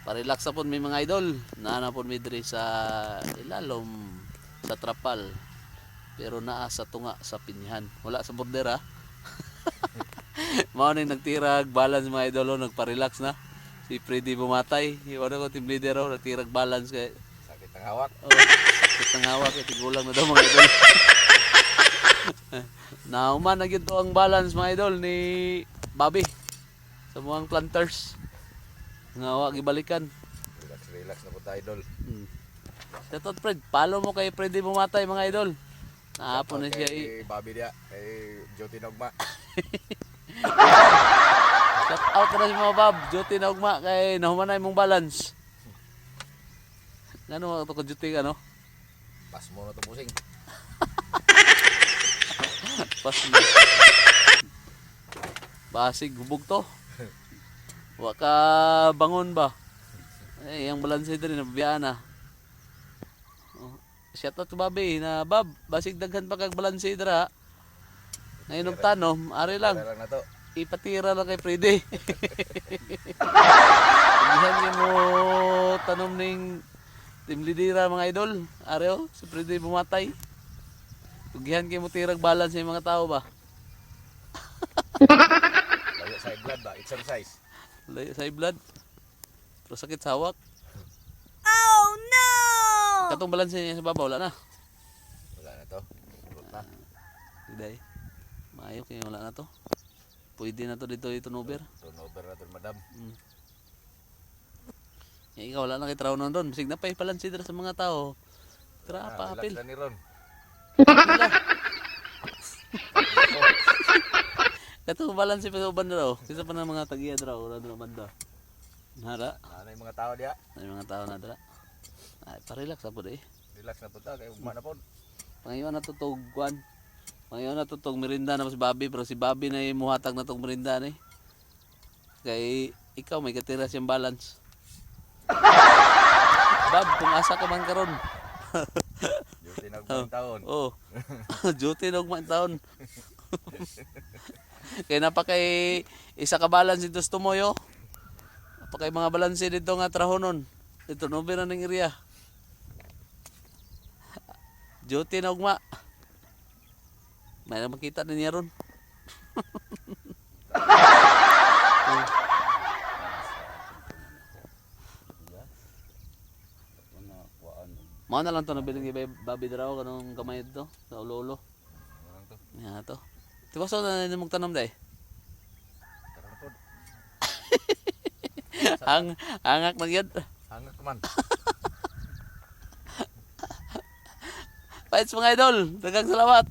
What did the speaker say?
Parelax sa pon may mga idol. Naana pon mi diri sa ilalom sa trapal. Pero naa sa tunga sa pinyahan. Wala sa border ha. Mao ning nagtirag balance mga idol, nagparelax na. Si Freddy bumatay. Iwan ko team leader nagtirag balance kay Sakit ang hawak. oh, sakit ng hawak kay tigulang na daw mga idol. Nauman na gyud to ang balance mga idol ni Bobby sa muang planters. Nga wa gibalikan. Relax, relax na po tayo, idol. Shoutout Fred, follow mo kay Freddy bumatay mga idol. Naapon na siya Kay Bobby dia, kay Joti Nogma. Shout out na si mga Bob, duty na ugma kay nahumanay mong balance. Ngano to ko duty ka no? Pas mo na to pusing. Pas na. Basig hubog to. Wa ka bangon ba? Eh, ang balance dito rin nabiyaan na. Oh, shout out to Bobby na Bob, basig daghan pa kag balance dira. Ngayon og tanom, ari lang. Tara lang na to. Ipatira lang kay Freddy. Hindi mo tanom ning team lidera mga idol. Areo, si Freddy bumatay. Tugihan kay mo tirag balance sa mga tao ba? Layo sa blood ba? Exercise. Layo sa blood. Pero sakit sa hawak. Oh no! Katong balance niya sa baba, wala na. Wala na to. Surot na. Hindi. Maayo kaya wala na to. Pwede na to dito turnover. Turnover na to, madam. Ikaw wala na kay trabaho nun doon. Masig na pa ipalansi dira sa mga tao. Tara Ah, pa relax apil. na ni Ron. Katong balance pa sa uban daw. Kisa pa ng mga tagiya daw, wala na banda. Nara, Ano yung mga tao dia? ay mga tao na dira. Ay, pa-relax po eh. Relax na po ta, kay ugma na po. Pangayon na tutog kwan. Pangayon na tutog merinda na si Bobby, pero si Bobby na yung muhatag na tong merinda ni. Kay ikaw may katira siyang balance. Bob, kung asa ka man karon. Joti Nogma taon. Oh. Duty na ugma taon. Kaya napakay isa ka balance dito sa Tumoyo. Napakay mga balance dito nga trahonon. Dito no na ning area. Duty na ugma. May na makita din niya ron. Mao na lang to nabiling kay Bobby Draw kanong kamay dito sa ulo-ulo. Ano lang to? Yan to. Tiwaso na nimo tanom dai. Tara na po. Hangak na gyud. Hangak man. Fights mga idol. Daghang salamat.